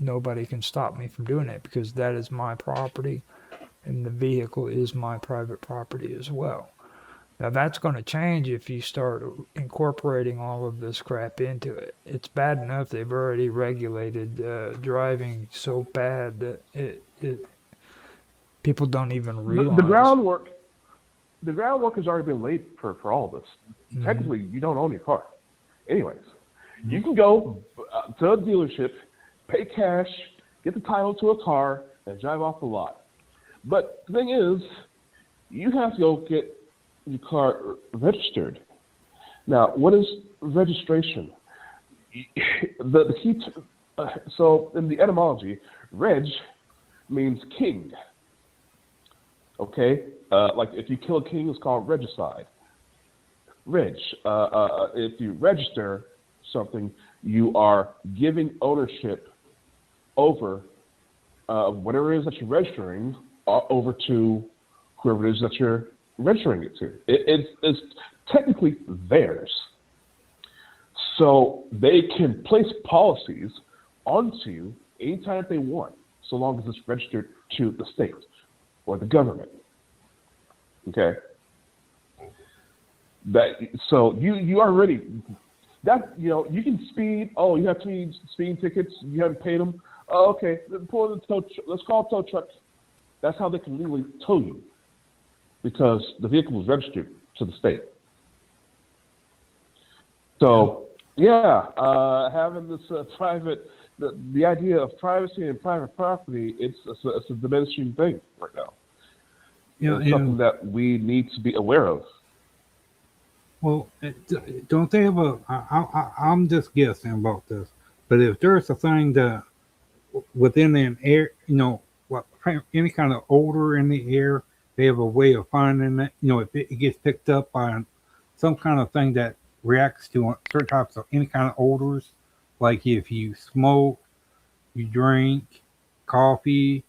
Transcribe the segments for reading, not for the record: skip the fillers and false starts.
nobody can stop me from doing it because that is my property and the vehicle is my private property as well. Now that's going to change if you start incorporating all of this crap into it. It's bad enough they've already regulated driving so bad that people don't even The realize. groundwork has already been laid for all of this. Mm-hmm. Technically, you don't own your car. Anyways, you can go to a dealership, pay cash, get the title to a car, and drive off the lot. But the thing is, you have to go get your car registered. Now, what is registration? The key. So in the etymology, reg means king. Okay, like if you kill a king, it's called regicide. Reg. If you register something, you are giving ownership over whatever it is that you're registering over to whoever it is that you're registering it to. It's technically theirs. So they can place policies onto you anytime they want, so long as it's registered to the state or the government. Okay. So you already that you can speed. Oh, you have speeding tickets. You haven't paid them. Oh, okay. Pull in the tow. Let's call a tow truck. That's how they can legally tow you, because the vehicle was registered to the state. So having this private, the idea of privacy and private property, it's a diminishing thing right now. It's something that we need to be aware of. Well, don't they have a? I'm just guessing about this, but if there's a thing that within an air, what any kind of odor in the air, they have a way of finding it. If it gets picked up by some kind of thing that reacts to certain types of any kind of odors, like if you smoke, you drink coffee,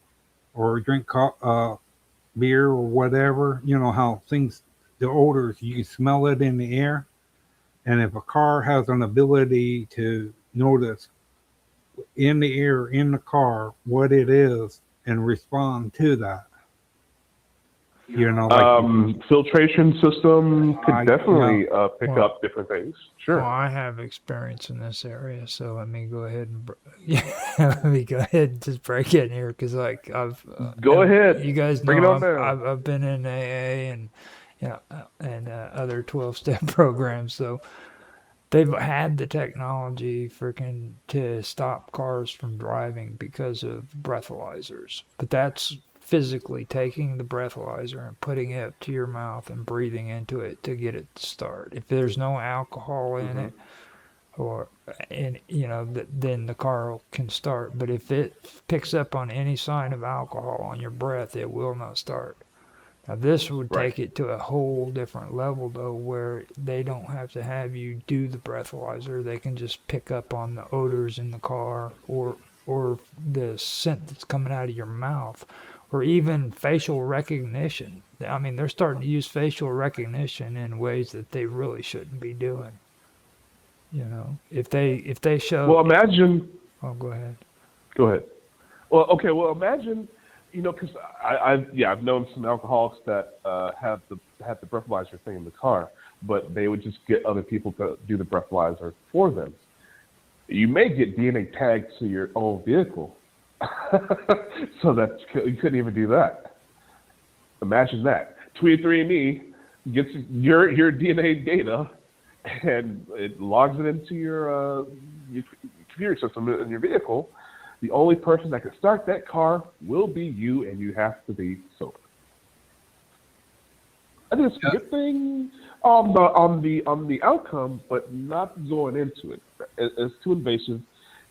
or drink beer or whatever. You know how things, the odors, you can smell it in the air. And if a car has an ability to notice in the air, in the car, what it is and respond to that, filtration system could definitely pick up different things. Sure. Well, I have experience in this area, so let me go ahead and let me go ahead and just break in here because, like, go ahead. You guys Bring know it on down. I've been in AA and other 12-step programs, so they've had the technology freaking to stop cars from driving because of breathalyzers, but that's physically taking the breathalyzer and putting it to your mouth and breathing into it to get it to start. If there's no alcohol in it, then the car can start. But if it picks up on any sign of alcohol on your breath, it will not start. Now this would take it to a whole different level though, where they don't have to have you do the breathalyzer. They can just pick up on the odors in the car or the scent that's coming out of your mouth. Or even facial recognition. I mean, they're starting to use facial recognition in ways that they really shouldn't be doing. If they show. Well, imagine. Oh, go ahead. Go ahead. Well, okay. Well, imagine. Because I've known some alcoholics that had the breathalyzer thing in the car, but they would just get other people to do the breathalyzer for them. You may get DNA tagged to your own vehicle. So that you couldn't even do that. Imagine that. 23andMe gets your DNA data and it logs it into your computer system in your vehicle. The only person that can start that car will be you, and you have to be sober. I think it's a good thing on the outcome, but not going into it. It's too invasive.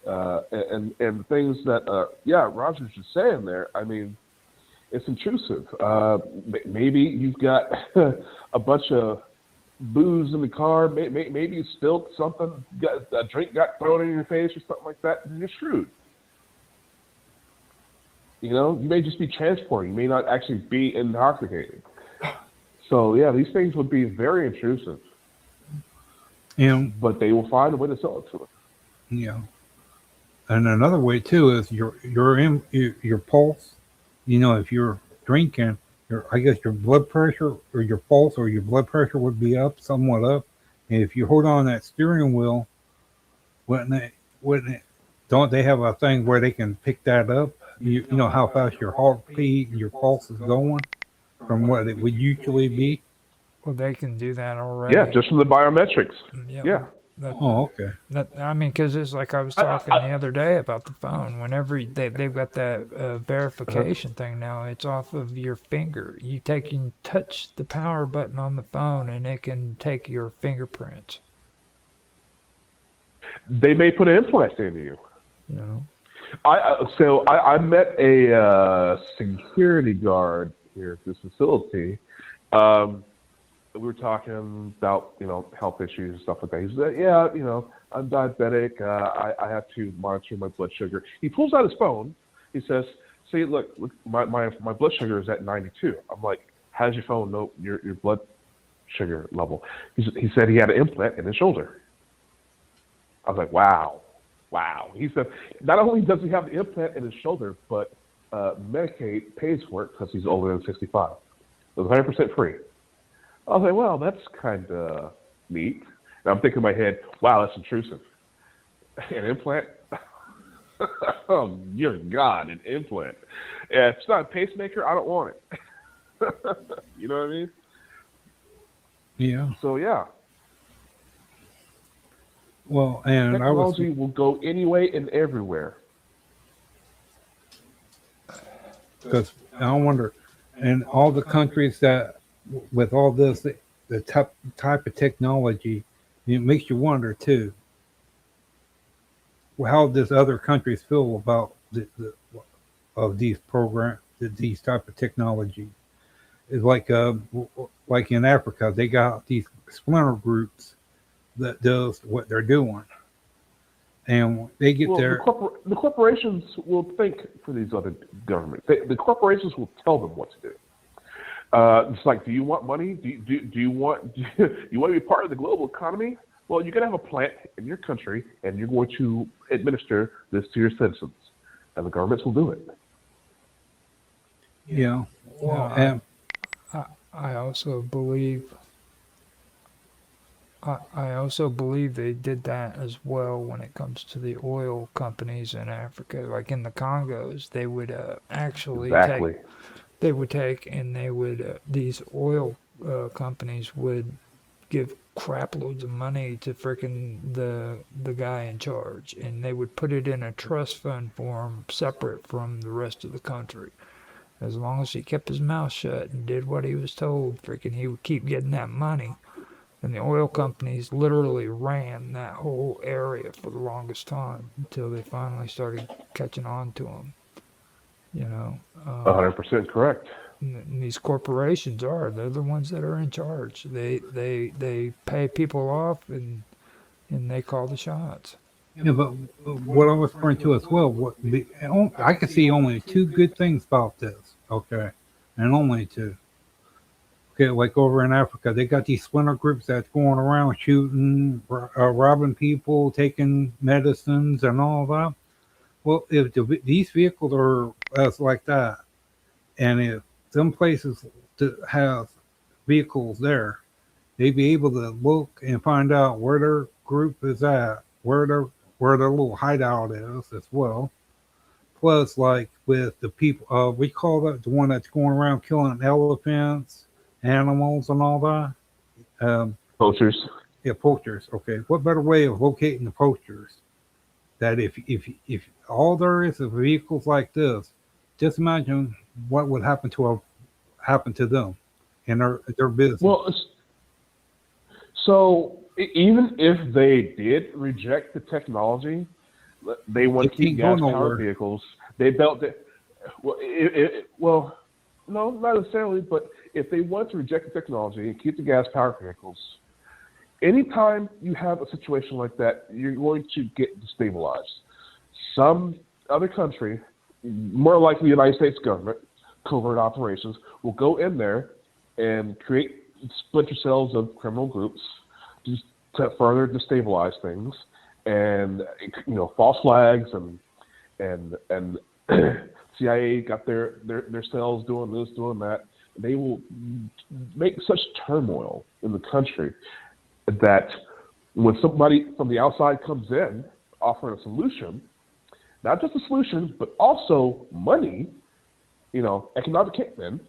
And the things that Roger's just saying there, I mean, it's intrusive. Maybe you've got a bunch of booze in the car. Maybe you spilled something. A drink got thrown in your face or something like that, and you're screwed. You may just be transporting. You may not actually be intoxicated. So these things would be very intrusive. Yeah. But they will find a way to sell it to us. Yeah. And another way too is your pulse. If you're drinking, I guess your blood pressure or your pulse or your blood pressure would be up, somewhat up. And if you hold on that steering wheel, wouldn't it? Wouldn't it? Don't they have a thing where they can pick that up? You know how fast your heartbeat and your pulse is going from what it would usually be. Well, they can do that Yeah, already. just from the biometrics. Yeah, Yeah. that Oh, okay. I mean, because it's like I was talking the other day about the phone. Whenever they've got that Uh-huh. verification thing now, it's off of your finger. You can touch the power button on the phone, and it can take your fingerprints. They may put an implant into you. You know. I met a security guard here at this facility. Um, we were talking about health issues and stuff like that. He said, "Yeah, I'm diabetic. I have to monitor my blood sugar." He pulls out his phone. He says, "See, look, my blood sugar is at 92." I'm like, "How does your phone know your blood sugar level?" He said he had an implant in his shoulder. I was like, "Wow, wow." He said, "Not only does he have the implant in his shoulder, but Medicaid pays for it because he's older than 65. It was 100% free." I was like, "Well, that's kind of neat." And I'm thinking in my head, "Wow, that's intrusive. An implant? Oh, dear God, an implant. If it's not a pacemaker, I don't want it." You know what I mean? Yeah. So, yeah, Well, and I was technology will go anyway and everywhere. because I wonder, in all the countries that with all this, the type of technology, it makes you wonder too how does other countries feel about of these these type of technology. It's like in Africa, they got these splinter groups that does what they're doing, and they get Well, their the corporations will think for these other governments. The corporations will tell them what to do. It's like, do you want money? Do you want you want to be part of the global economy? Well, you're going to have a plant in your country, and you're going to administer this to your citizens, and the governments will do it. yeah. Yeah, And I also believe I also believe they did that as well when it comes to the oil companies in Africa. Like in the Congos, they would actually take Exactly. and they would these oil companies would give crap loads of money to frickin' the guy in charge, and they would put it in a trust fund form separate from the rest of the country. As long as he kept his mouth shut and did what he was told, frickin' he would keep getting that money. And the oil companies literally ran that whole area for the longest time until they finally started catching on to them. You know, 100% correct. and these corporations they're the ones that are in charge. They pay people off and they call the shots. yeah, but what I was referring to as well, I could see only two good things about this. Okay, and only two. Okay, like over in Africa, they got these splinter groups that's going around shooting, robbing people, taking medicines, and all that. Well, if these vehicles are as like that, and if some places to have vehicles there, they'd be able to look and find out where their group is at, where their little hideout is as well. Plus, like with the people, we call that the one that's going around killing elephants, animals, and all that. Um, Poachers. yeah, poachers. Okay, what better way of locating the poachers? That if all there is vehicles like this, just imagine what would happen to them and their business. Well, so even if they did reject the technology, they They want to keep can't go gas-powered nowhere. vehicles. They built it. Well, well, no, not necessarily. But if they want to reject the technology and keep the gas-powered vehicles, anytime you have a situation like that, you're going to get destabilized. Some other country, more likely the United States government, covert operations, will go in there and create splinter cells of criminal groups just to further destabilize things, and false flags and and CIA got their cells doing this, doing that. They will make such turmoil in the country that when somebody from the outside comes in offering a solution, not just a solution, but also money, economic hitmen,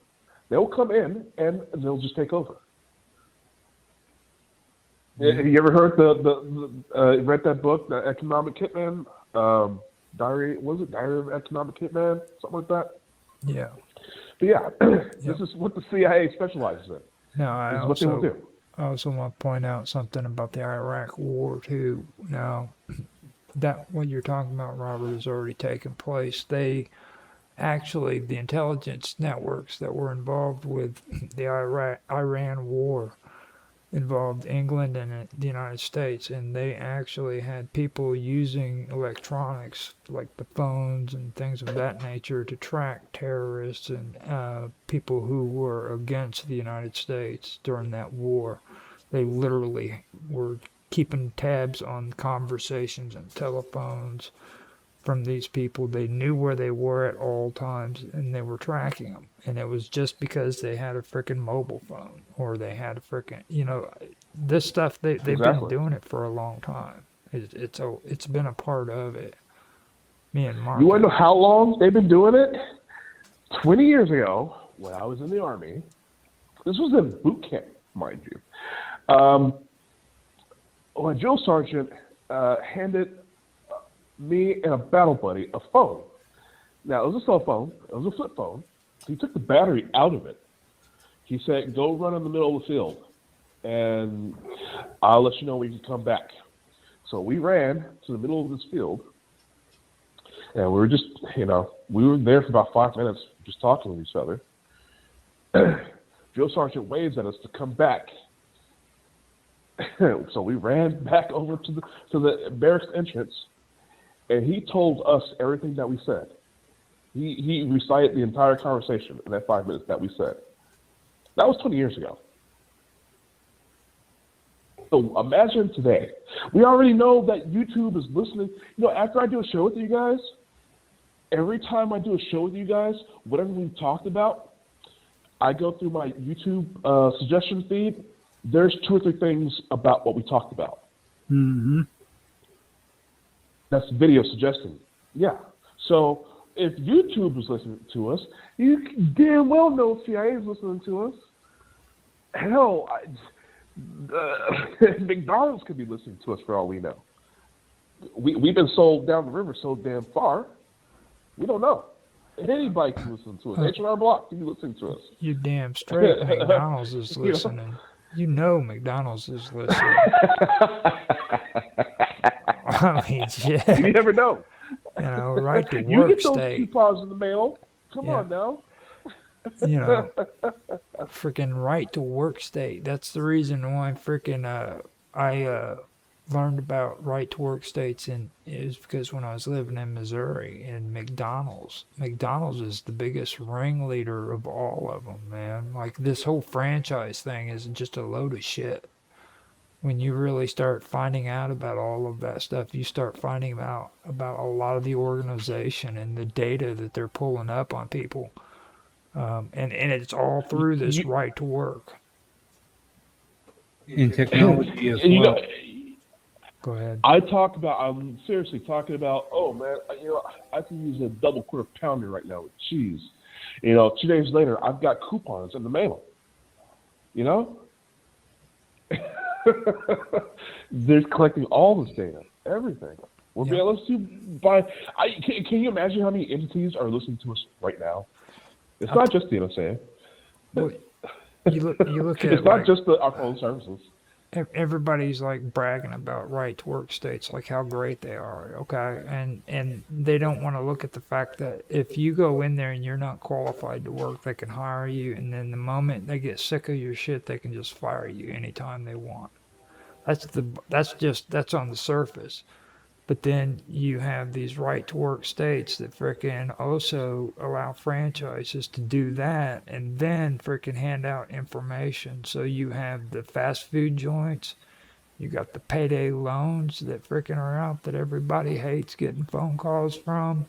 they'll come in and they'll just take over. Have you ever heard read that book, The Economic Hitman? Diary of Economic Hitman? Something like that? Yeah. But yeah, this is what the CIA specializes in. Now, This is what they will do. I also want to point out something about the Iraq War too. Now, that what you're talking about, Robert, has already taken place. The intelligence networks that were involved with the Iran war involved England and the United States, and they actually had people using electronics like the phones and things of that nature to track terrorists and people who were against the United States during that war. They literally were keeping tabs on conversations and telephones from these people. They knew where they were at all times, and they were tracking them. And it was just because they had a freaking mobile phone, or they had a freaking, this stuff. They've been doing it for a long time. It's been a part of it. Me and Mark. You want to know how long they've been doing it? 20 years ago, when I was in the Army, this was in boot camp, mind you. A drill sergeant handed me and a battle buddy a phone. Now, it was a cell phone. It was a flip phone. He took the battery out of it. He said, go run in the middle of the field, and I'll let you know when you can come back. So we ran to the middle of this field, and we were just, we were there for about 5 minutes just talking with each other. Drill sergeant waves at us to come back. So we ran back over to the barracks entrance, and he told us everything that we said. He recited the entire conversation in that 5 minutes that we said. That was 20 years ago. So imagine today. We already know that YouTube is listening. After I do a show with you guys, every time I do a show with you guys, whatever we talked about, I go through my YouTube suggestion feed. There's 2 or 3 things about what we talked about. Mm-hmm. That's video suggesting. Yeah. So if YouTube was listening to us, you damn well know CIA is listening to us. Hell, McDonald's could be listening to us for all we know. We've been sold down the river so damn far, we don't know. Anybody can listen to us. H&R Block can be listening to us. You damn straight McDonald's is listening. McDonald's is listening. I mean, shit. You never know. Right to work you get those state. coupons in the mail. Come on now. Freaking right to work state. That's the reason why I learned about right to work states is because when I was living in Missouri, and McDonald's is the biggest ringleader of all of them, man. Like, this whole franchise thing is just a load of shit. When you really start finding out about all of that stuff, you start finding out about a lot of the organization and the data that they're pulling up on people. And it's all through this right to work. In technology as well. Go ahead. I'm seriously talking about, oh man, I can use a double quarter pounder right now with cheese. 2 days later, I've got coupons in the mail. They're collecting all this data, everything. We're being able to buy. Can you imagine how many entities are listening to us right now? It's not just the NSA. Well, you look at it's not just our phone services. Everybody's like bragging about right to work states, like how great they are, okay? And they don't want to look at the fact that if you go in there and you're not qualified to work, they can hire you, and then the moment they get sick of your shit, they can just fire you anytime they want. That's on the surface. But then you have these right to work states that frickin' also allow franchises to do that and then frickin' hand out information. So you have the fast food joints, you got the payday loans that frickin' are out that everybody hates getting phone calls from.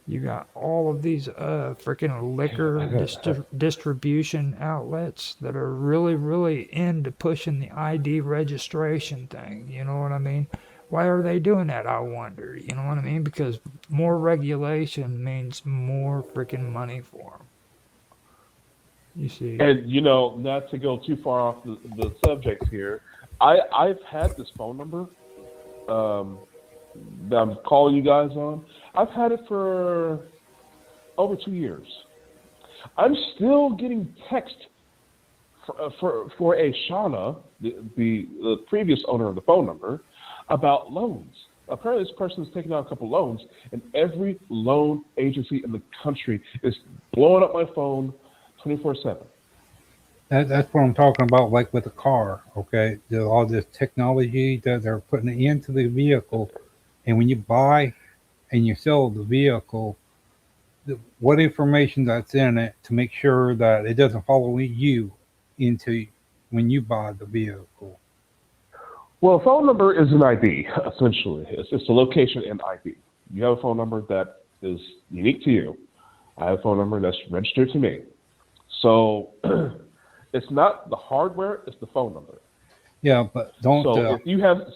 You got all of these freaking liquor distribution outlets that are really, really into pushing the ID registration thing. You know what I mean? Why are they doing that? I wonder. You know what I mean? Because more regulation means more freaking money for them. You see? And not to go too far off the subject here, I've had this phone number um, that I'm calling you guys on. I've had it for over 2 years. I'm still getting text for a Shauna, the previous owner of the phone number, about loans. Apparently, this person is taking out a couple loans, and every loan agency in the country is blowing up my phone 24/7. That's what I'm talking about, like with the car. Okay, there's all this technology that they're putting into the vehicle, and when you buy and you sell the vehicle, what information that's in it to make sure that it doesn't follow you into when you buy the vehicle. Well, a phone number is an ID, essentially. It's a location and ID. You have a phone number that is unique to you. I have a phone number that's registered to me. So it's not the hardware; it's the phone number. Yeah, but don't. So if you have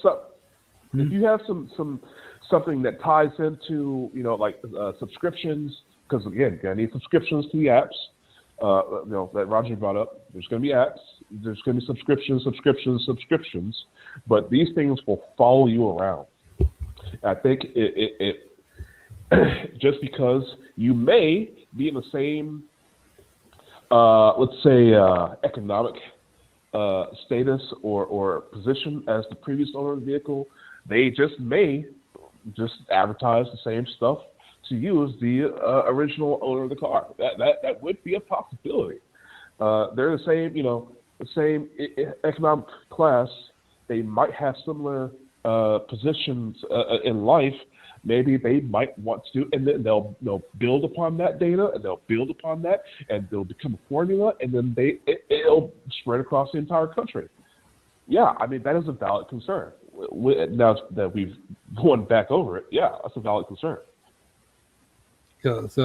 Hmm? if you have something that ties into like subscriptions, because again, you need subscriptions to the apps. That Roger brought up. There's going to be apps. There's going to be subscriptions. But these things will follow you around. I think it just because you may be in the same, let's say, economic status or position as the previous owner of the vehicle, they just may just advertise the same stuff to you as the original owner of the car. That would be a possibility. They're the same, economic class. They might have similar positions in life. Maybe they might want to do, and then they'll build upon that data, and they'll build upon that, and they'll become a formula, and then it'll spread across the entire country. Yeah, I mean that is a valid concern. Now that we've gone back over it, yeah, that's a valid concern. Because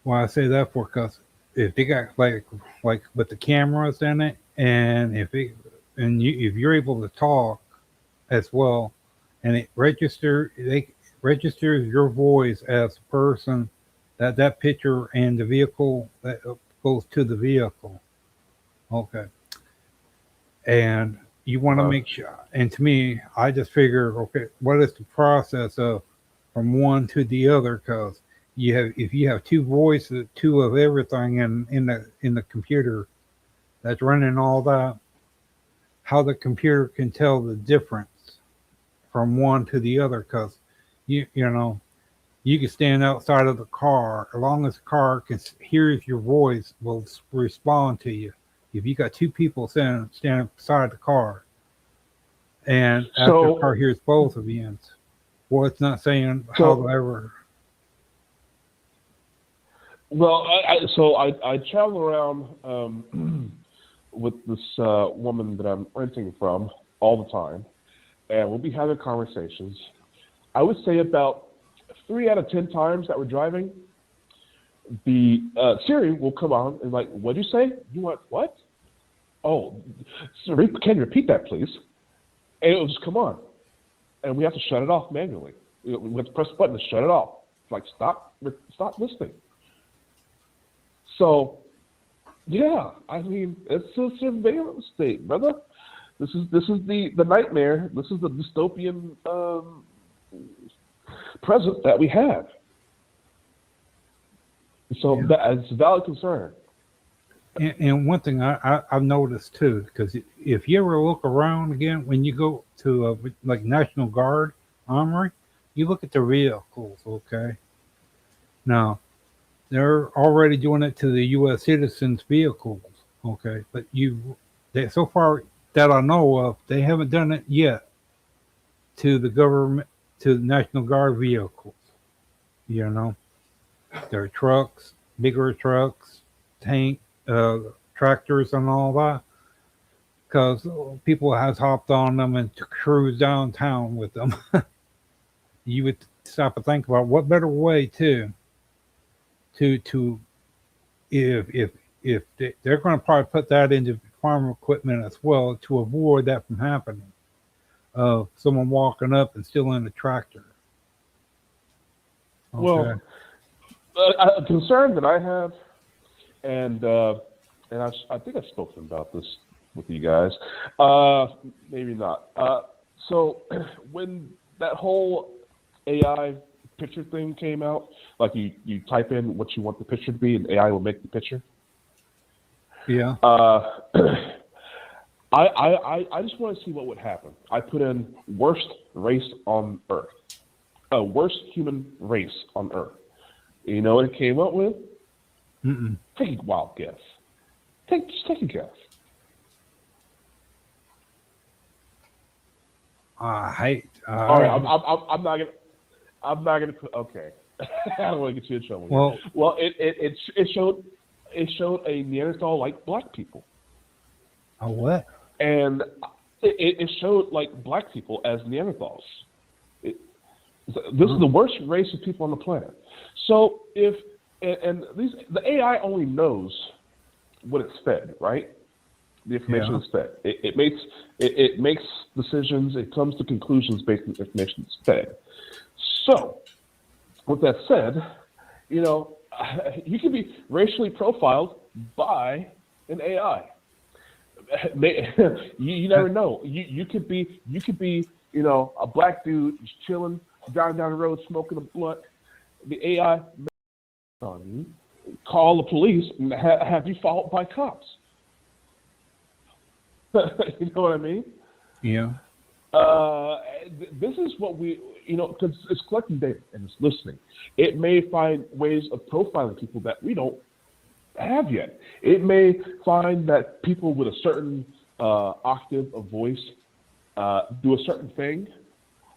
why I say that for, because if they got like with the cameras in it, and if you're able to talk as well, and they registers your voice as a person, that picture and the vehicle that goes to the vehicle. Okay, and you want to make sure. And to me, I just figure, okay, what is the process of from one to the other? Because if you have two voices, two of everything in the computer that's running all that, how the computer can tell the difference from one to the other? Because you can stand outside of the car, as long as the car hears your voice, will respond to you. If you got two people standing beside the car, and after the car hears both of you, well, it's not saying however. Well, I travel around with this woman that I'm renting from all the time, and we'll be having conversations. I would say about 3 out of 10 times that we're driving, the Siri will come on and like, what'd you say? You want what? Oh, Siri, can you repeat that, please? And it'll just come on, and we have to shut it off manually. We have to press the button to shut it off. It's like stop listening. So, yeah, I mean, it's a surveillance state, brother. This is the nightmare. This is the dystopian present that we have. So it's a valid concern. And one thing I've noticed too, because if you ever look around again, when you go to like National Guard Armory, you look at the vehicles, okay? Now, they're already doing it to the U.S. citizens' vehicles, okay? But so far that I know of, they haven't done it yet to the government, to the National Guard vehicles. Their trucks, bigger trucks, tractors, and all that. Because people has hopped on them and cruised downtown with them. You would stop and think about what better way to if they're going to probably put that into farm equipment as well to avoid that from happening of someone walking up and stealing the tractor. Okay. Well, a concern that I have, and I think I've spoken about this with you guys. Maybe not. So when that whole AI picture thing came out, like you type in what you want the picture to be, and AI will make the picture. Yeah. I just want to see what would happen. I put in worst race on Earth, worst human race on Earth. You know what it came up with? Mm-mm. Take a wild guess. Just take a guess. All right, I'm not gonna. I'm not gonna. Okay, I don't want to get you in trouble. Well, it showed a Neanderthal like black people. A what? And it showed like black people as Neanderthals. This is the worst race of people on the planet. So the AI only knows what it's fed, right? The information is fed. It makes decisions. It comes to conclusions based on the information it's fed. So, with that said, you can be racially profiled by an AI. You never know. You could be a black dude just chilling, driving down the road, smoking a blunt. The AI on you, call the police, and have you followed by cops. You know what I mean? Yeah. This is what because it's collecting data and it's listening. It may find ways of profiling people that we don't have yet. It may find that people with a certain octave of voice do a certain thing,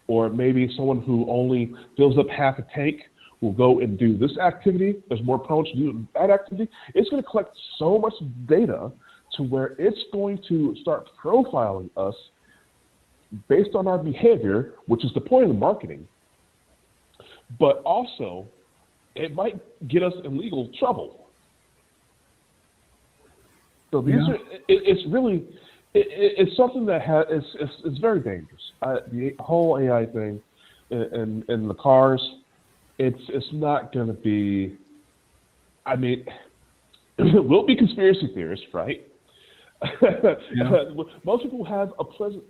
or maybe someone who only fills up half a tank will go and do this activity. There's more prone to do that activity. It's going to collect so much data to where it's going to start profiling us based on our behavior, which is the point of the marketing. But also, it might get us in legal trouble. So these are. It's really. It's something that it's very dangerous. The whole AI thing in the cars. It's not going to be. I mean, we'll be conspiracy theorists, right? Yeah. Most people have a pleasant.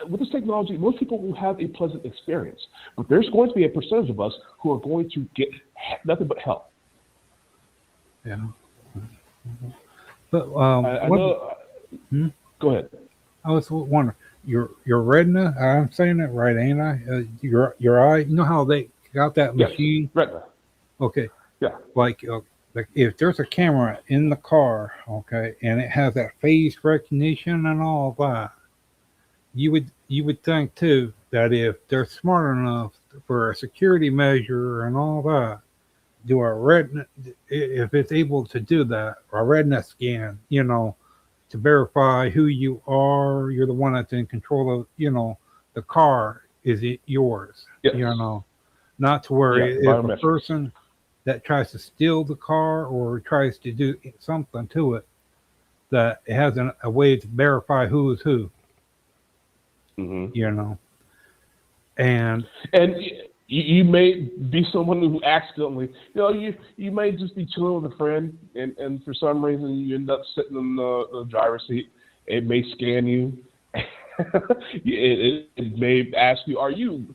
With this technology, most people will have a pleasant experience, but there's going to be a percentage of us who are going to get nothing but hell. Yeah. But I know. Go ahead. I was wondering, your retina. I'm saying it right, ain't I? Your eye. You know how they got that machine? Yes, retina. Okay. Yeah. Like if there's a camera in the car, okay, and it has that face recognition and all that, you would think too that if they're smart enough for a security measure and all that, do a retina, if it's able to do that, a retina scan, to verify who you are, you're the one that's in control of, the car, is it yours? Yes. Not to where if a biometrics. person that tries to steal the car or tries to do something to it, that it has a way to verify who is who. Mm-hmm. And you may be someone who accidentally, you may just be chilling with a friend, and for some reason you end up sitting in the driver's seat. It may scan you. it may ask you, are you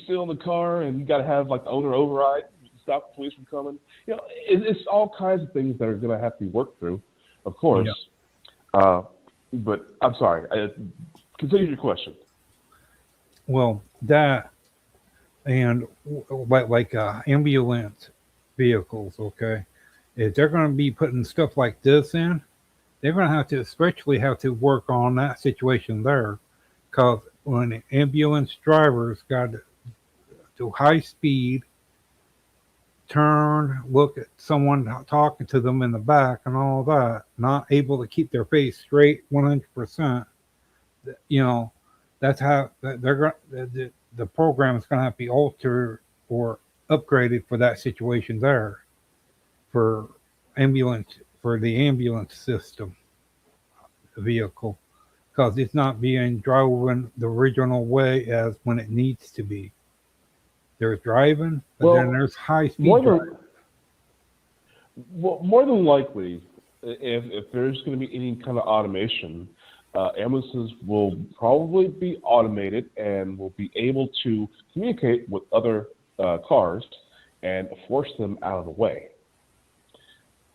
still in the car? And you got to have like the owner override to stop the police from coming. It's all kinds of things that are going to have to be worked through, of course. Yeah. But I'm sorry. Continue your question. Well, that and like ambulance vehicles, okay, if they're going to be putting stuff like this in, they're going to have to especially have to work on that situation there, because when ambulance drivers got to high speed, turn, look at someone talking to them in the back and all that, not able to keep their face straight 100%, that's how they're the program is going to have to be altered or upgraded for that situation there for the ambulance system vehicle because it's not being driven the original way as when it needs to be. There's driving, but then Well, there's high speed more driving. than more than likely, if there's going to be any kind of automation, ambulances will probably be automated and will be able to communicate with other cars and force them out of the way.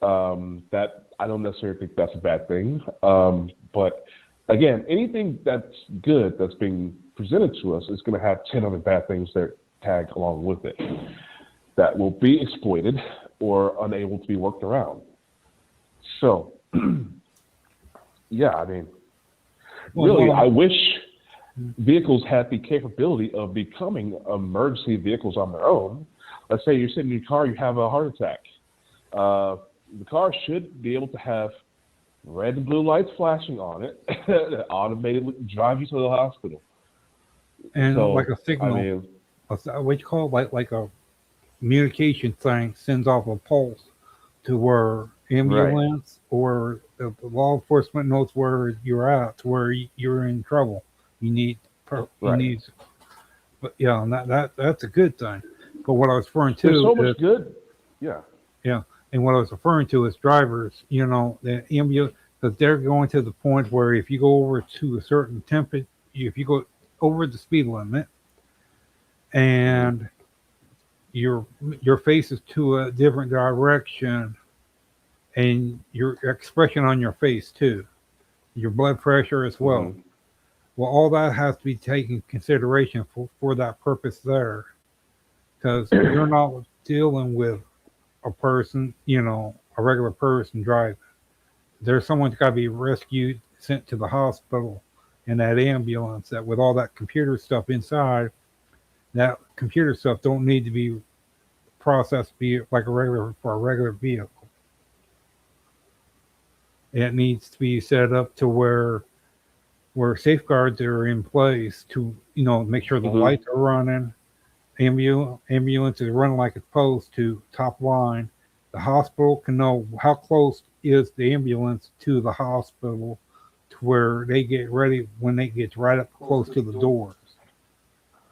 That I don't necessarily think that's a bad thing, but again, anything that's good that's being presented to us is going to have 10 other bad things that tag along with it that will be exploited or unable to be worked around. So, yeah, I mean, really, I wish vehicles had the capability of becoming emergency vehicles on their own. Let's say you're sitting in your car, you have a heart attack. The car should be able to have red and blue lights flashing on it that automatically drive you to the hospital. And So, like a signal, I mean, what you call it, like a communication thing sends off a pulse to where ambulance or the law enforcement knows where you're at, to where you're in trouble. You need, you need, but yeah, and that's a good thing. But what I was referring to there's so much is, good. Yeah. yeah, and what I was referring to is drivers. You know, the ambulance, because they're going to the point where if you go over to a certain temperature, if you go over the speed limit, and your face is to a different direction, and your expression on your face too, your blood pressure as well. Mm-hmm. Well, all that has to be taken consideration for that purpose there, because you're not dealing with a person, you know, a regular person driving. There's someone's got to be rescued, sent to the hospital in that ambulance. That with all that computer stuff inside, that computer stuff don't need to be processed be like a regular vehicle. It needs to be set up to where safeguards are in place to, you know, make sure the lights are running, ambulance is running like it's supposed to, top line. The hospital can know how close is the ambulance to the hospital to where they get ready when they get right up close to the doors.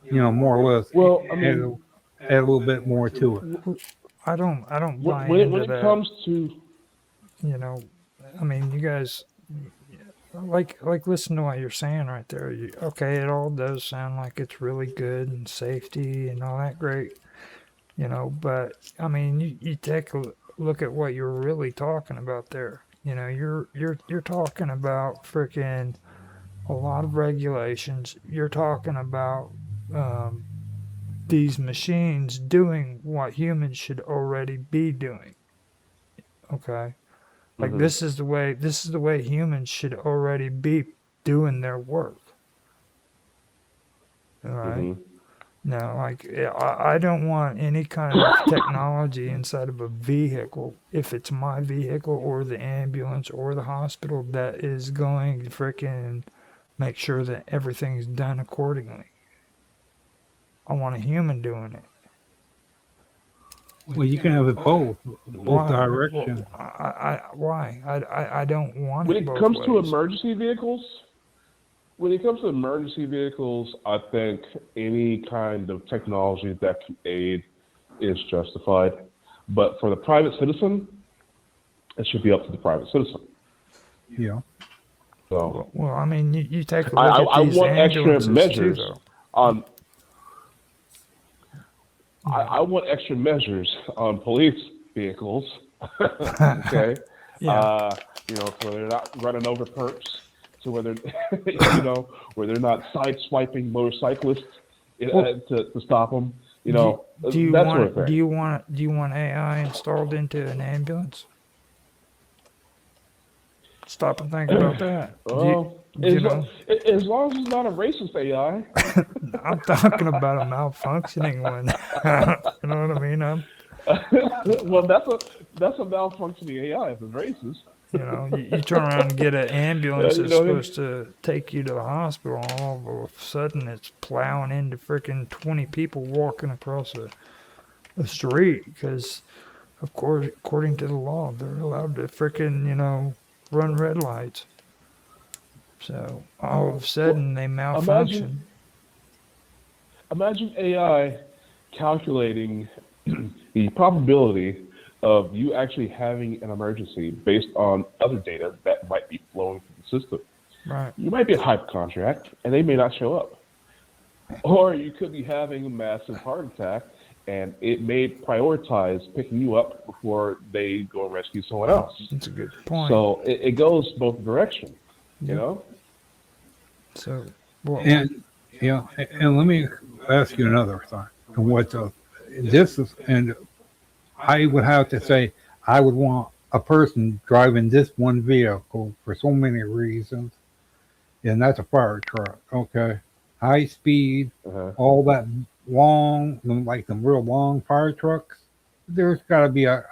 You know, more or less. Well, I mean, add a little bit more to it. I don't buy when into it that. comes to, You know, I mean, you guys like listen to what you're saying right there. Okay, it all does sound like it's really good and safety and all that great, you know. But I mean, you take a look at what you're really talking about there. You know, you're talking about freaking a lot of regulations. You're talking about these machines doing what humans should already be doing. Okay. Like this is the way humans should already be doing their work. All right. Now, like I don't want any kind of technology inside of a vehicle, if it's my vehicle or the ambulance or the hospital, that is going to frickin' make sure that everything's done accordingly. I want a human doing it. Well, you can have it both Why? directions. Why? I don't want when it it both comes to ways. emergency vehicles, I think any kind of technology that can aid is justified. But for the private citizen, it should be up to the private citizen. Yeah. So, Well, I mean, you take a look I at these want extra ambulances measures too, though. on. I want extra measures on police vehicles. Okay. Yeah. You know, so they're not running over perps, to where they're, you know, where they're not sideswiping motorcyclists to stop them. You know, do you that want sort of thing. do you want AI installed into an ambulance? Stop and think about that. Well, You know, as long as it's not a racist AI. I'm talking about a malfunctioning one. You know what I mean? Well, that's a malfunctioning AI if it's racist. You turn around and get an ambulance You that's know, supposed to take you to the hospital, and all of a sudden it's plowing into freaking 20 people walking across a street because, of course, according to the law, they're allowed to freaking, run red lights. So all of a well, sudden they imagine malfunction. imagine AI calculating the probability of you actually having an emergency based on other data that might be flowing through the system. Right. You might be a hype contract, and they may not show up. Or you could be having a massive heart attack, and it may prioritize picking you up before they go and rescue someone else. That's a good point. So it goes both directions, you Yep. know? So, well, And and let me ask you another thing. And what this is, and I would have to say, I would want a person driving this one vehicle for so many reasons, and that's a fire truck. Okay, high speed, Uh-huh. all that long, like the real long fire trucks. There's got to be a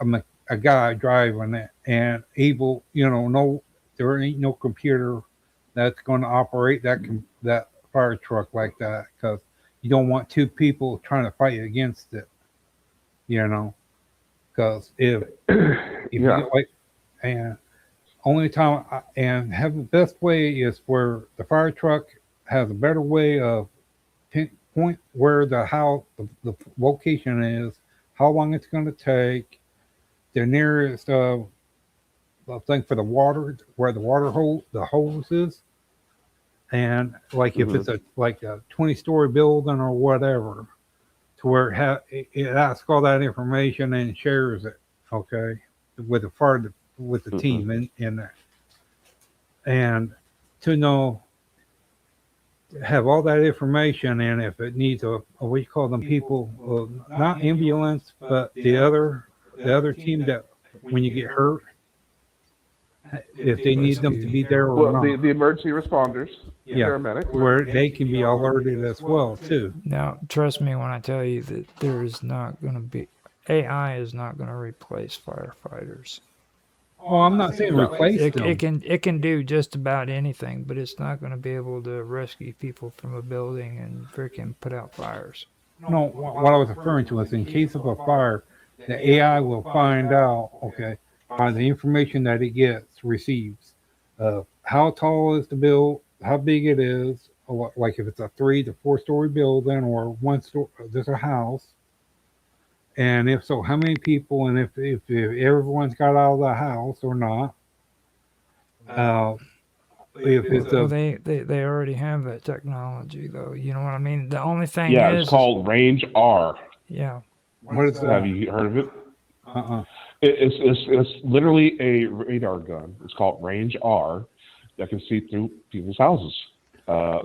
guy driving it and able, no, there ain't no computer that's going to operate that fire truck like that because you don't want two people trying to fight against it, you know. Because if you Yeah. get like and only time and have the best way is where the fire truck has a better way of pinpoint where the location is, how long it's going to take, the nearest thing for the water, where the hose is, and like if Hmm. it's a 20-story building or whatever, to where it asks all that information and shares it, okay, with the Hmm. team in there, and to know have all that information, and if it needs we call them people, not ambulance, but the other team that when you get hurt, if they need them to rescue. be there or Well, not, the emergency responders, the yeah, paramedics. where they can be alerted as well too. Now, trust me when I tell you that there is not going to be AI is not going to replace firefighters. Oh, I'm not saying No. replace It them. can do just about anything, but it's not going to be able to rescue people from a building and freaking put out fires. No, what I was referring to is in case of a fire, the AI will find out, okay, by the information that it receives, how tall is the build, how big it is, or like if it's a 3 to 4 story building or one story, there's a house, and if so, how many people, and if everyone's got out of the house or not, uh, if it's Well, a, they already have that technology, though. You know what I mean? The only thing Yeah, it's is called Range R. yeah, what is Have that? you heard of it? Uh-uh. It's literally a radar gun. It's called Range R that can see through people's houses. Uh,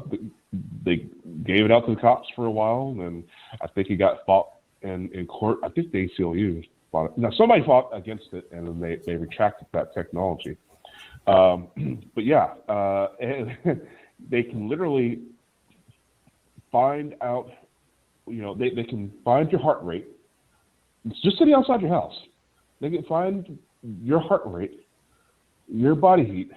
they gave it out to the cops for a while, and I think it got fought in court. I think the ACLU fought it. Now somebody fought against it, and then they retracted that technology. But yeah, and they can literally find out. They can find your heart rate. It's just sitting outside your house. They can find your heart rate, your body heat,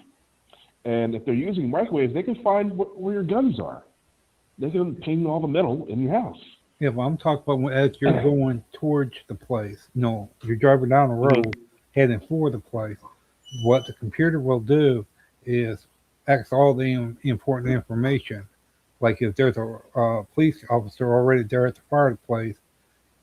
and if they're using microwaves, they can find where your guns are. They can ping all the metal in your house. Yeah, but I'm talking about as you're going towards the place. No, you're driving down the Hmm. road heading for the place. What the computer will do is ask all the important information. Like if there's a police officer already there at the fire place,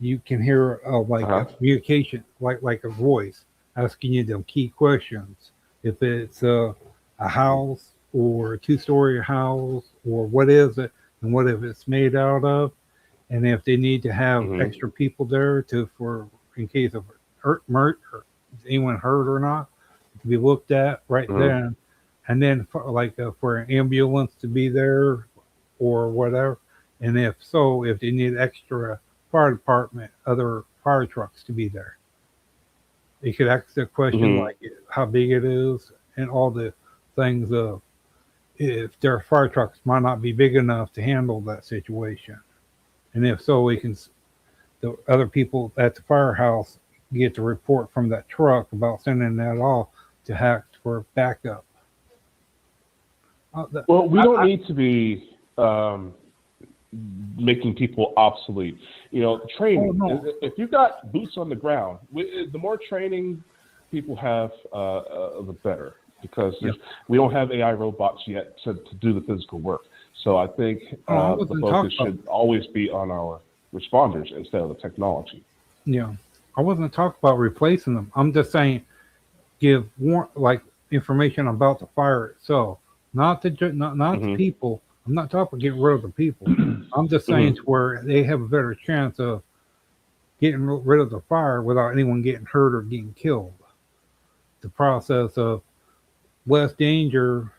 you can hear like a Uh-huh. communication, like a voice asking you them key questions. If it's a house or a 2 story house or what is it, and what if it's made out of, and if they need to have Hmm. extra people there to for in case of or anyone hurt or not, to be looked at right Hmm. then, and then for an ambulance to be there or whatever, and if so, if they need extra fire department, other fire trucks to be there. You could ask the question Hmm. like how big it is and all the things of if their fire trucks might not be big enough to handle that situation. And if so, the other people at the firehouse get the report from that truck about sending that off to for backup. Well, we don't need to be making people obsolete. Training. Oh, no. If you've got boots on the ground, the more training people have, the better. Because we don't have AI robots yet to do the physical work. So I think the focus should always be on our responders instead of the technology. Yeah, I wasn't talking about replacing them. I'm just saying give like information about the fire itself, not the Hmm. people. I'm not talking about getting rid of the people. I'm just saying Hmm. to where they have a better chance of getting rid of the fire without anyone getting hurt or getting killed. The process of less danger,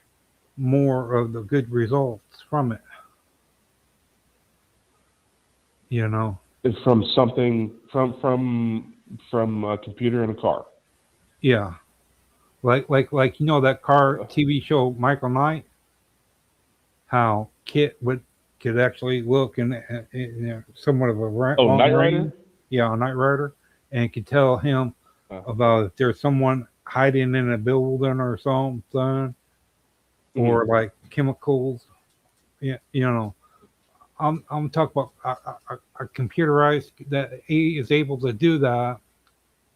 more of the good results from it. You know. It's from something from a computer in a car. Yeah. Like that car TV show Michael Knight, how Kit could actually look in somewhat of a Oh, long Knight range, Rider. yeah, a Night Rider, and could tell him Uh, about if there's someone hiding in a building or something, mhm. or like chemicals. Yeah, I'm talking about a computerized that he is able to do that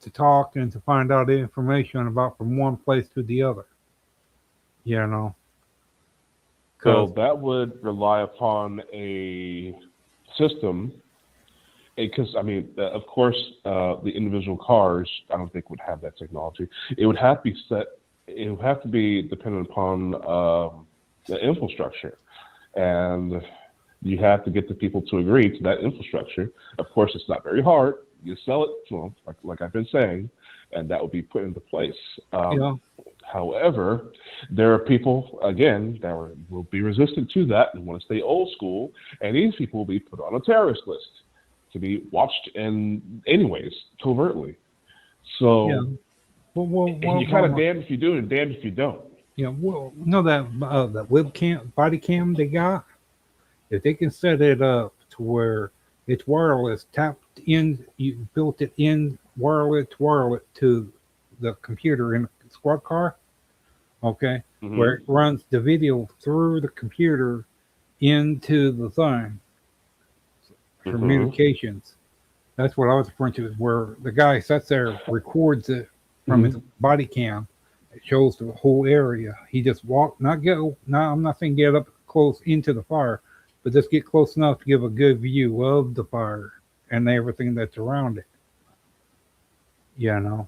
to talk and to find out information about from one place to the other. You know, because So that would rely upon a system, because I mean, of course, the individual cars, I don't think would have that technology. It would have to be set. It would have to be dependent upon the infrastructure, and you have to get the people to agree to that infrastructure. Of course, it's not very hard. You sell it to them, like I've been saying, and that will be put into place. yeah, However, there are people, again, that will be resistant to that and want to stay old school, and these people will be put on a terrorist list to be watched in anyways, covertly. yeah. So Well, you're kind of damned if you do and damned if you don't. yeah. Well, that webcam, body cam they got. If they can set it up to where it's wireless, tapped in, you built it in wireless to the computer in the squad car. Okay, where it Hmm. runs the video through the computer into the thing for Hmm. communications. That's what I was referring to, is where the guy sits there, records it from his Hmm. body cam. It shows the whole area. He just walked, not go. No, I'm not saying get up close into the fire, but just get close enough to give a good view of the fire and everything that's around it. You know,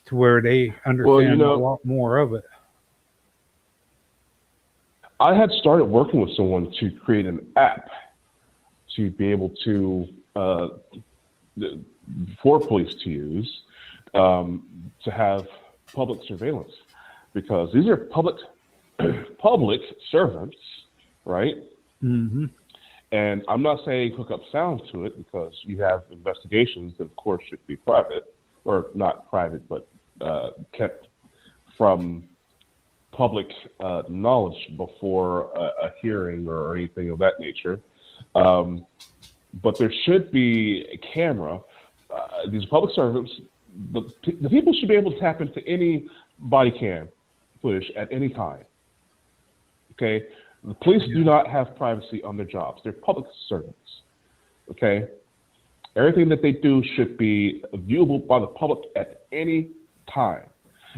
to where they Well, understand a lot more of it. I had started working with someone to create an app to be able to for police to use to have public surveillance, because these are public servants, right? Hmm. And I'm not saying hook up sound to it, because you have investigations that, of course, should be private, or not private, but kept from public knowledge before a hearing or anything of that nature. Um, but there should be a camera. These public servants, the people should be able to tap into any body cam footage at any time. Okay, the police Yeah. do not have privacy on their jobs. They're public servants. Okay, everything that they do should be viewable by the public at any time.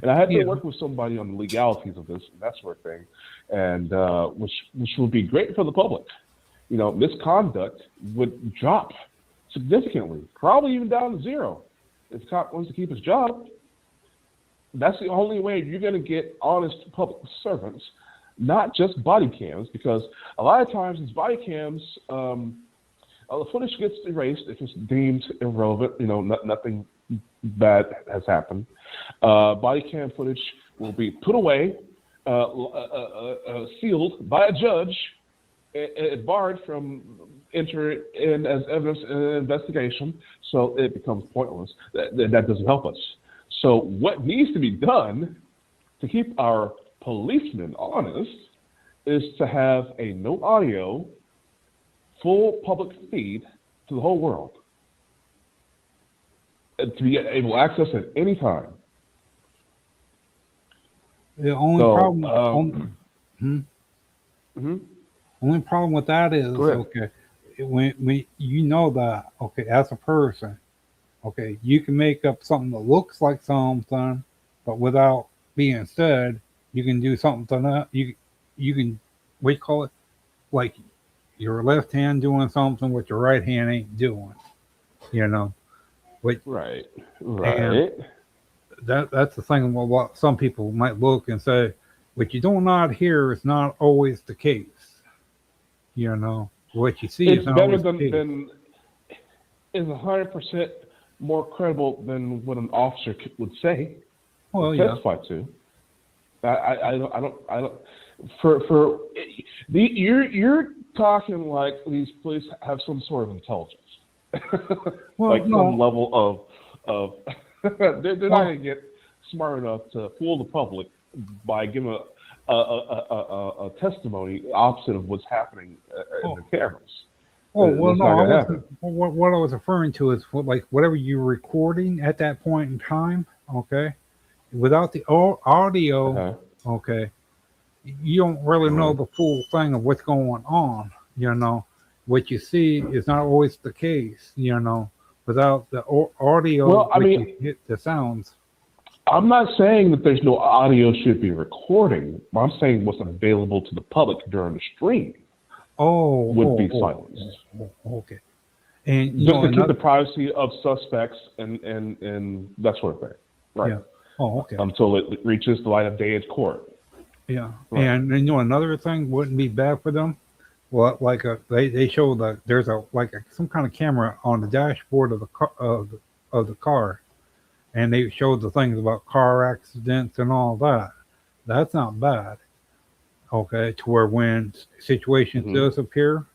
And I had been Yeah. working with somebody on the legalities of this and that sort of thing, and which would be great for the public. Misconduct would drop significantly, probably even down to zero. If the cop wants to keep his job, that's the only way you're going to get honest public servants, not just body cams, because a lot of times these body cams, the footage gets erased if it's deemed irrelevant. Nothing bad has happened. Body cam footage will be put away, sealed by a judge, barred from entering in as evidence in an investigation, so it becomes pointless. That doesn't help us. So what needs to be done to keep our policemen honest is to have a no audio, full public feed to the whole world, to be able to access at any time. The only So, problem, hmm? mhm. Only problem with that Go is ahead. okay, when you know that okay, as a person, okay, you can make up something that looks like something, but without being said, you can do something that you can what do you call it, like your left hand doing something what your right hand ain't doing, you know. But Right. and Right. that's the thing. What some people might look and say, what you do not hear is not always the case. You know, what you see is It's not better always the case. than is 100% more credible than what an officer would say or Well, yeah. testify to. I don't. For you're talking like these police have some sort of intelligence, Well, like some no. level of they're not Well, gonna get smart enough to fool the public by giving a testimony opposite of what's happening in oh, the cameras. well, That's no. not I gonna happen. wasn't. What I was referring to is like whatever you're recording at that point in time. Okay, without the audio. Uh-huh. Okay, you don't really know Uh-huh. the full thing of what's going on. You know, what you see is not always the case. You know, without the audio, Well, I what you mean, hit the sounds. I'm not saying that there's no audio should be recording. I'm saying what's available to the public during the stream Oh, would oh, be oh, silenced, okay. And you just know to keep the another, privacy of suspects and that sort of thing. Right. yeah. Oh, okay. Until it reaches the light of day in court. Yeah. Right. And you know another thing wouldn't be bad for them. Well, like they show that there's a like some kind of camera on the dashboard of the car of the car, and they showed the things about car accidents and all that. That's not bad. Okay, to where when situations Hmm. does appear,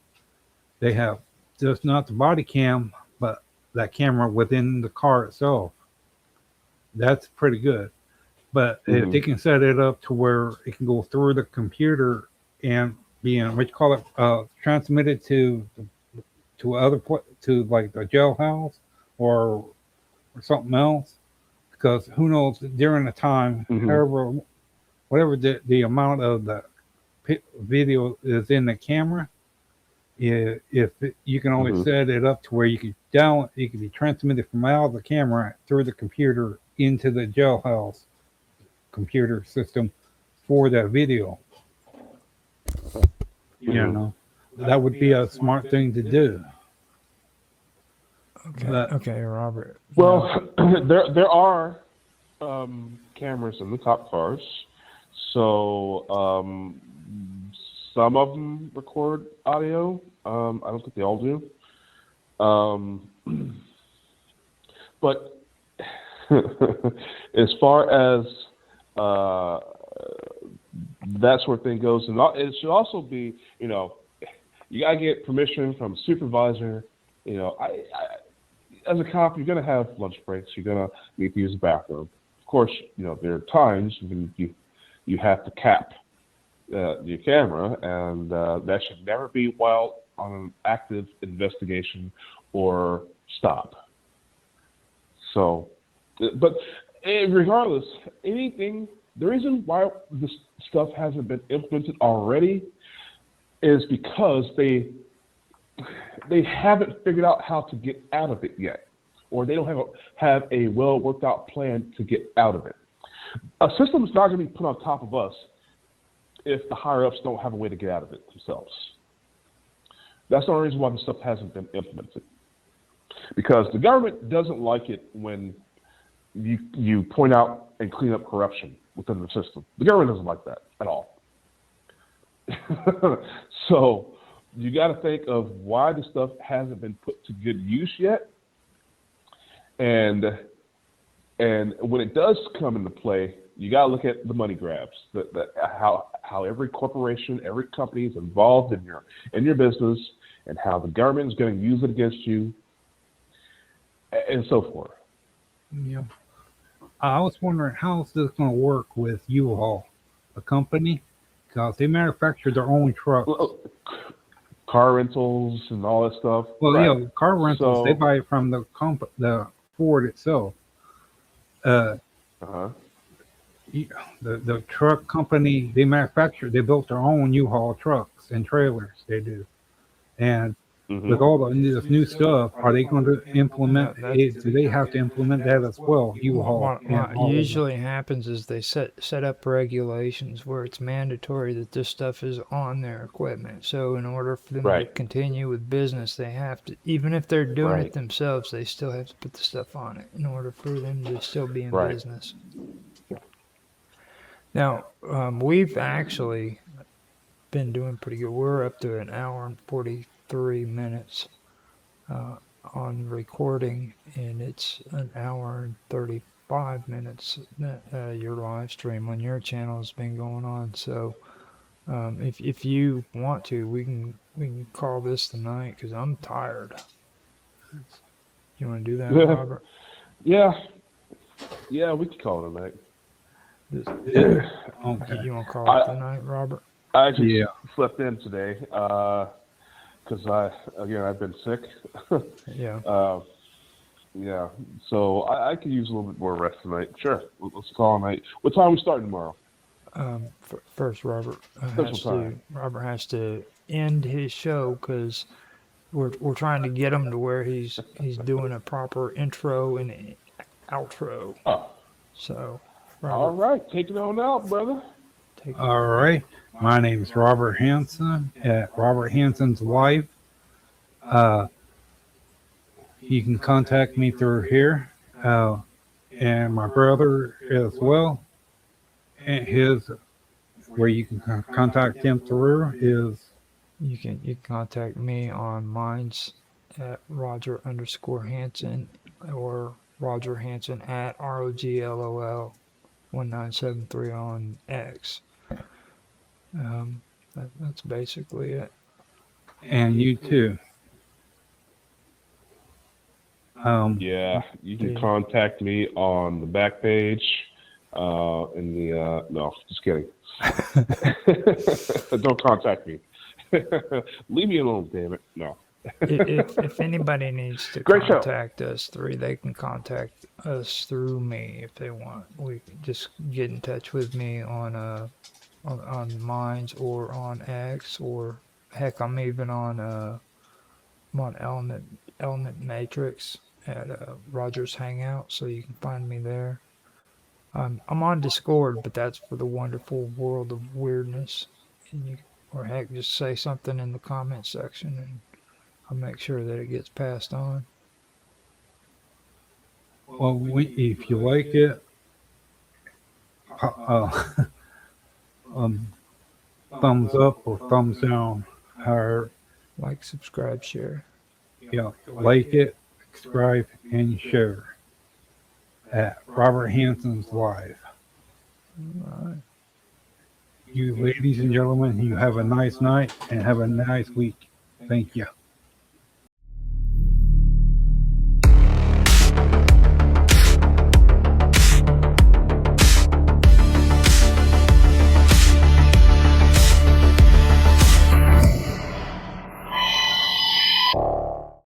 they have just not the body cam, but that camera within the car itself. That's pretty good. But if Hmm. they can set it up to where it can go through the computer and being what you call it transmitted to to like the jailhouse or something else, because who knows during the time, Hmm. however, whatever the amount of the video is in the camera, you can always Hmm. set it up to where you can down it can be transmitted from out of the camera through the computer into the jailhouse computer system for that video. You Hmm. know, that would be a smart thing to do. Okay, But okay, Robert. Now, Well, there are cameras in the cop cars, so some of them record audio. I don't think they all do. But as far as uh, that sort of thing goes, and it should also be, you gotta get permission from a supervisor. As a cop, you're gonna have lunch breaks. You're gonna need to use the bathroom. Of course, there are times when you have to cap your camera, and that should never be while on an active investigation or stop. So, but regardless, the reason why this stuff hasn't been implemented already is because they haven't figured out how to get out of it yet, or they don't have a well worked out plan to get out of it. A system is not going to be put on top of us if the higher ups don't have a way to get out of it themselves. That's the only reason why the stuff hasn't been implemented. Because the government doesn't like it when you point out and clean up corruption within the system. The government doesn't like that at all. So you got to think of why the stuff hasn't been put to good use yet, and when it does come into play, you got to look at the money grabs, how every corporation, every company is involved in your business, and how the government is going to use it against you, and so forth. yeah, I was wondering how is this going to work with U-Haul, a company, because they manufacture their own trucks. Well, car rentals and all that stuff, Well, right? yeah, car rentals they So, buy it from the Ford itself. Uh, uh-huh. the truck company, they built their own U-Haul trucks and trailers. They do, and with all this new stuff, are they going to implement it? Do they have to implement that as well? U-Haul and What all of them. usually happens is they set up regulations where it's mandatory that this stuff is on their equipment. So in order for them to Right. continue with business, they have to, even if they're doing Right. it themselves, they still have to put the stuff on it in order for them to still be in Right. business. Now, we've actually been doing pretty good. We're up to an hour and 43 minutes on recording, and it's an hour and 35 minutes that your live stream on your channel has been going on. So, if you want to, we can call this the night because I'm tired. You want to do that, Yeah. Robert? Yeah. Yeah, we could call it a night. Okay. You want to call it the night, Robert? I actually Yeah. slept in today because I've been sick. Yeah. Yeah, so I could use a little bit more rest tonight. Sure, let's call it a night. What time are we starting tomorrow? First, Central Robert has to end his show because we're trying to get him to where he's doing a proper intro and outro. Oh, So, all Robert, right, take it on out, brother. take All right. My name is Robert Hanson at Robert Hanson's wife. You can contact me through here, and my brother as well. And his, where you can contact him through is You can contact me on mine's at Roger_Hanson or Roger Hanson at ROGLOL 1973 on X. That's basically it. and you too. Yeah, you can Yeah. contact me on the back page. In the no, just kidding. Don't contact me. Leave me alone, damn it. No. If anybody needs to Great show. contact us they can contact us through me if they want. We can just get in touch with me on Minds or on X, or heck, I'm even on Element Matrix at Rogers Hangout, so you can find me there. I'm on Discord, but that's for the wonderful world of weirdness. And or heck, just say something in the comment section, and I'll make sure that it gets passed on. Well, if you like it, uh, um, thumbs up or thumbs down. Or Like, subscribe, share. yeah, like it, subscribe, and share at Robert Hanson's Live. All right. You ladies and gentlemen, you have a nice night and have a nice week. Thank you.